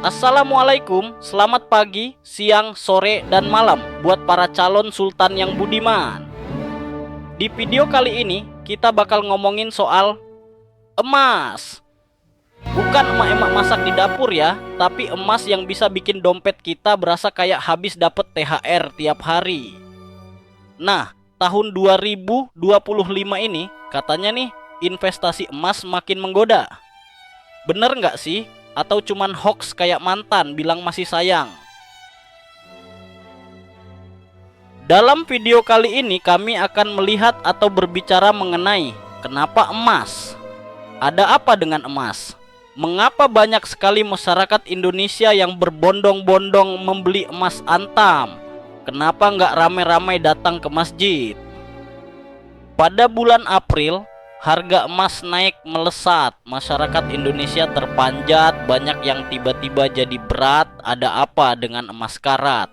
Assalamualaikum, selamat pagi, siang, sore, dan malam buat para calon sultan yang budiman. Di video kali ini, kita bakal ngomongin soal emas. Bukan emak-emak masak di dapur ya, tapi emas yang bisa bikin dompet kita berasa kayak habis dapet THR tiap hari. Nah, tahun 2025 ini, katanya nih, investasi emas makin menggoda. Bener nggak sih? Atau cuman hoax kayak mantan bilang masih sayang? Dalam video kali ini kami akan melihat atau berbicara mengenai kenapa emas. Ada apa dengan emas? Mengapa banyak sekali masyarakat Indonesia yang berbondong-bondong membeli emas antam? Kenapa nggak rame-rame datang ke masjid? Pada bulan April, harga emas naik melesat, masyarakat Indonesia terpanjat, banyak yang tiba-tiba jadi berat. Ada apa dengan emas karat?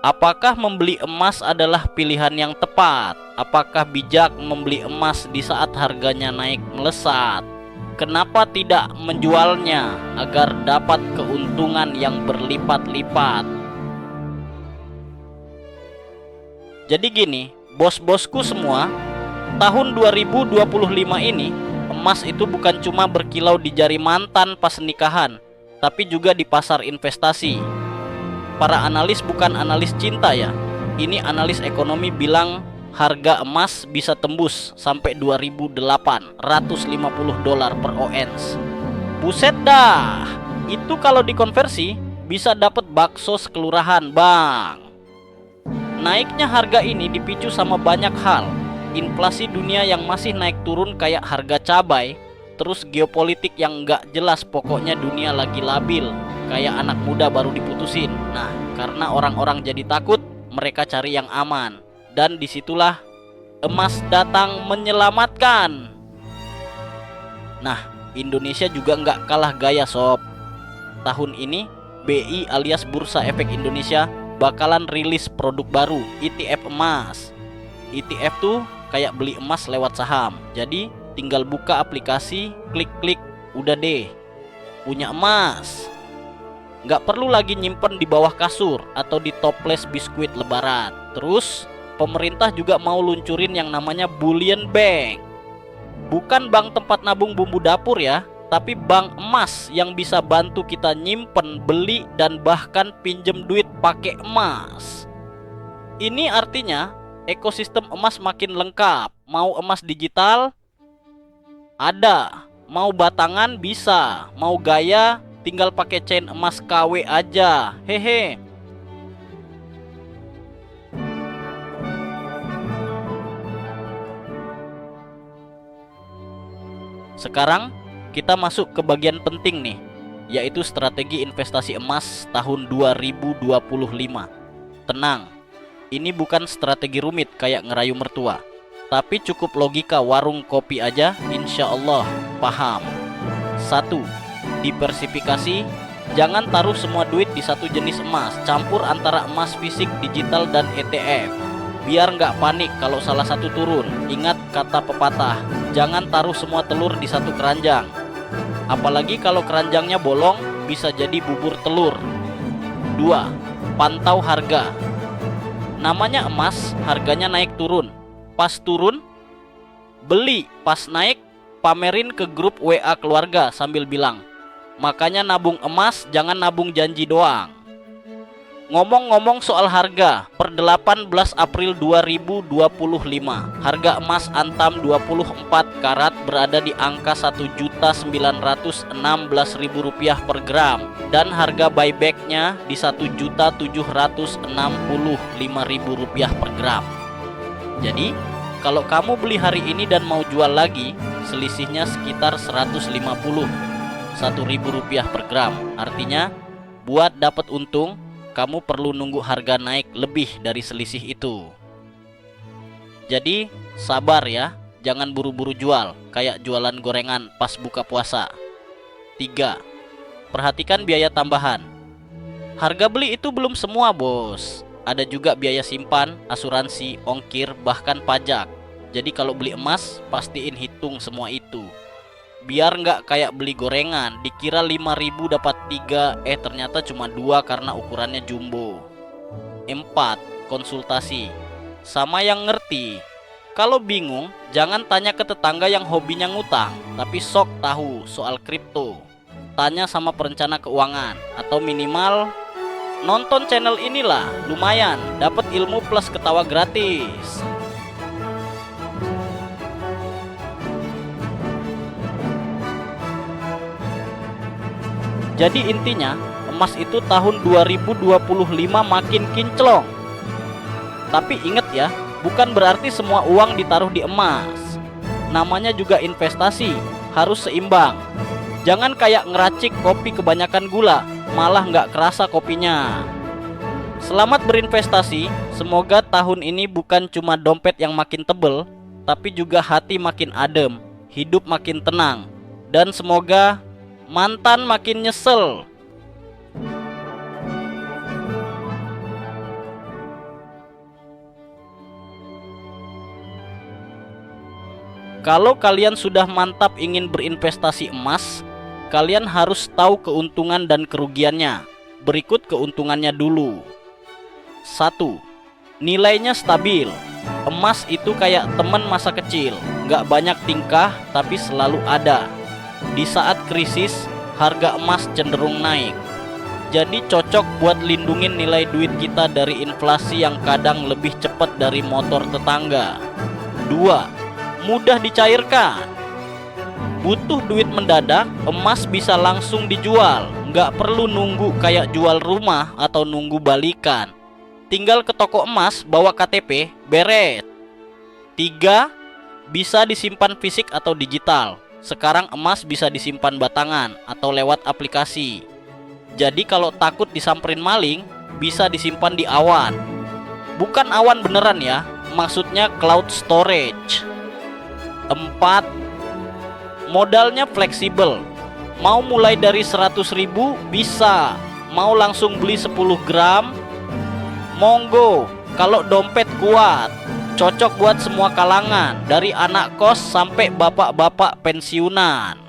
Apakah membeli emas adalah pilihan yang tepat? Apakah bijak membeli emas di saat harganya naik melesat? Kenapa tidak menjualnya agar dapat keuntungan yang berlipat-lipat? Jadi gini, bos-bosku semua, tahun 2025 ini, emas itu bukan cuma berkilau di jari mantan pas nikahan, tapi juga di pasar investasi. Para analis bukan analis cinta ya. Ini analis ekonomi bilang harga emas bisa tembus sampai 2.850 dolar per ons. Buset dah. Itu kalau dikonversi bisa dapat bakso sekelurahan, Bang. Naiknya harga ini dipicu sama banyak hal. Inflasi dunia yang masih naik turun kayak harga cabai, terus geopolitik yang nggak jelas, pokoknya dunia lagi labil, kayak anak muda baru diputusin. Nah, karena orang-orang jadi takut, mereka cari yang aman, dan disitulah emas datang menyelamatkan. Nah, Indonesia juga nggak kalah gaya sob. Tahun ini BI alias Bursa Efek Indonesia bakalan rilis produk baru, ETF emas. ETF tuh kayak beli emas lewat saham. Jadi tinggal buka aplikasi, klik-klik, udah deh punya emas. Nggak perlu lagi nyimpen di bawah kasur atau di toples biskuit lebaran. Terus pemerintah juga mau luncurin yang namanya bullion bank. Bukan bank tempat nabung bumbu dapur ya, tapi bank emas yang bisa bantu kita nyimpen, beli, dan bahkan pinjem duit pakai emas. Ini artinya ekosistem emas makin lengkap. Mau emas digital? Ada. Mau batangan bisa. Mau gaya? Tinggal pakai chain emas KW aja. Hehe. Sekarang kita masuk ke bagian penting nih, yaitu strategi investasi emas tahun 2025. Tenang. Ini bukan strategi rumit kayak ngerayu mertua, tapi cukup logika warung kopi aja insya Allah paham. 1. Diversifikasi. Jangan taruh semua duit di satu jenis emas. Campur antara emas fisik, digital, dan ETF. Biar nggak panik kalau salah satu turun. Ingat kata pepatah, jangan taruh semua telur di satu keranjang. Apalagi kalau keranjangnya bolong, bisa jadi bubur telur. 2. Pantau harga. Namanya emas, harganya naik turun. Pas turun, beli. Pas naik, pamerin ke grup WA keluarga sambil bilang, makanya nabung emas jangan nabung janji doang. Ngomong-ngomong soal harga, per 18 April 2025, harga emas antam 24 karat berada di angka Rp1.916.000 per gram, dan harga buybacknya di Rp1.765.000 per gram. Jadi, kalau kamu beli hari ini dan mau jual lagi, selisihnya sekitar Rp150.000 per gram. Artinya, buat dapat untung, kamu perlu nunggu harga naik lebih dari selisih itu. Jadi sabar ya, jangan buru-buru jual, kayak jualan gorengan pas buka puasa. 3. Perhatikan biaya tambahan. Harga beli itu belum semua bos. Ada juga biaya simpan, asuransi, ongkir, bahkan pajak. Jadi kalau beli emas, pastiin hitung semua itu. biar nggak kayak beli gorengan, dikira 5.000 dapat 3, ternyata cuma 2 karena ukurannya jumbo. 4. Konsultasi sama yang ngerti. Kalau bingung, jangan tanya ke tetangga yang hobinya ngutang, tapi sok tahu soal kripto. Tanya sama perencana keuangan, atau minimal nonton channel inilah, lumayan dapat ilmu plus ketawa gratis. Jadi intinya, emas itu tahun 2025 makin kinclong. Tapi ingat ya, bukan berarti semua uang ditaruh di emas. Namanya juga investasi, harus seimbang. Jangan kayak ngeracik kopi kebanyakan gula, malah nggak kerasa kopinya. Selamat berinvestasi, semoga tahun ini bukan cuma dompet yang makin tebel, tapi juga hati makin adem, hidup makin tenang, dan semoga mantan makin nyesel. Kalau kalian sudah mantap ingin berinvestasi emas, kalian harus tahu keuntungan dan kerugiannya. Berikut keuntungannya dulu. 1. Nilainya stabil. Emas itu kayak teman masa kecil, nggak banyak tingkah tapi selalu ada. Di saat krisis, harga emas cenderung naik. Jadi cocok buat lindungin nilai duit kita dari inflasi yang kadang lebih cepat dari motor tetangga. 2. Mudah dicairkan. Butuh duit mendadak, emas bisa langsung dijual. Nggak perlu nunggu kayak jual rumah atau nunggu balikan. Tinggal ke toko emas, bawa KTP, beres. 3. Bisa disimpan fisik atau digital. Sekarang emas bisa disimpan batangan atau lewat aplikasi. Jadi kalau takut disamperin maling, bisa disimpan di awan. Bukan awan beneran ya, maksudnya cloud storage. 4. Modalnya fleksibel. Mau mulai dari 100.000 bisa. Mau langsung beli 10 gram, monggo. Kalau dompet kuat, cocok buat semua kalangan, dari anak kos sampai bapak-bapak pensiunan.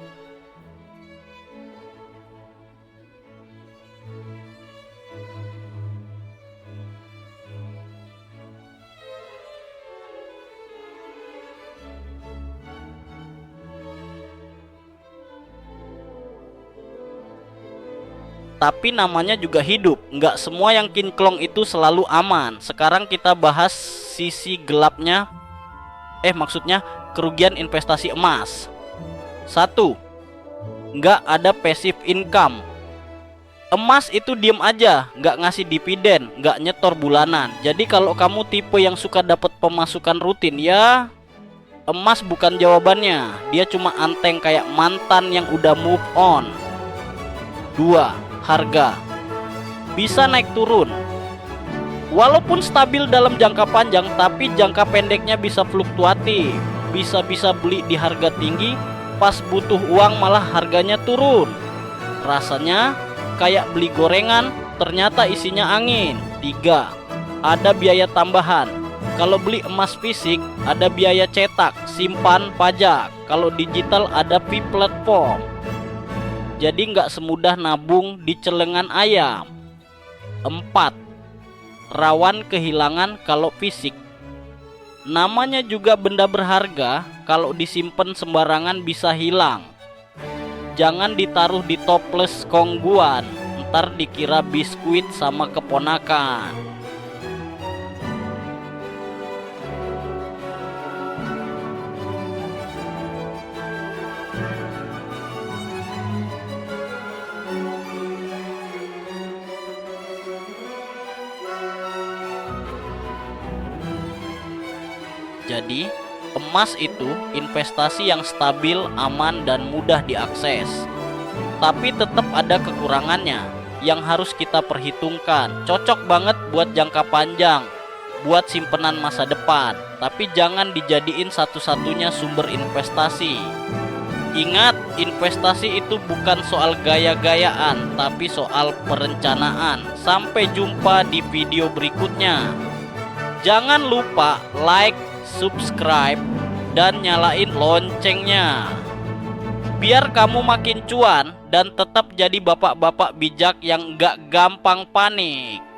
Tapi namanya juga hidup, nggak semua yang kinclong itu selalu aman. Sekarang kita bahas sisi gelapnya, maksudnya kerugian investasi emas. 1. Nggak ada passive income. Emas itu diem aja, nggak ngasih dividen, nggak nyetor bulanan. Jadi kalau kamu tipe yang suka dapat pemasukan rutin, ya emas bukan jawabannya. Dia cuma anteng kayak mantan yang udah move on. 2. Harga bisa naik turun. Walaupun stabil dalam jangka panjang, tapi jangka pendeknya bisa fluktuatif. Bisa beli di harga tinggi, pas butuh uang malah harganya turun. Rasanya kayak beli gorengan, ternyata isinya angin. 3. Ada biaya tambahan. Kalau beli emas fisik, ada biaya cetak, simpan, pajak. Kalau digital ada fee platform. Jadi nggak semudah nabung di celengan ayam. 4. Rawan kehilangan kalau fisik. Namanya juga benda berharga, kalau disimpan sembarangan bisa hilang. Jangan ditaruh di toples kongguan, ntar dikira biskuit sama keponakan. Jadi, emas itu investasi yang stabil, aman, dan mudah diakses. Tapi tetap ada kekurangannya yang harus kita perhitungkan. Cocok banget buat jangka panjang, buat simpenan masa depan. Tapi jangan dijadiin satu-satunya sumber investasi. Ingat, investasi itu bukan soal gaya-gayaan, tapi soal perencanaan. Sampai jumpa di video berikutnya. Jangan lupa like, subscribe, dan nyalain loncengnya. biar kamu makin cuan dan tetap jadi bapak-bapak bijak yang gak gampang panik.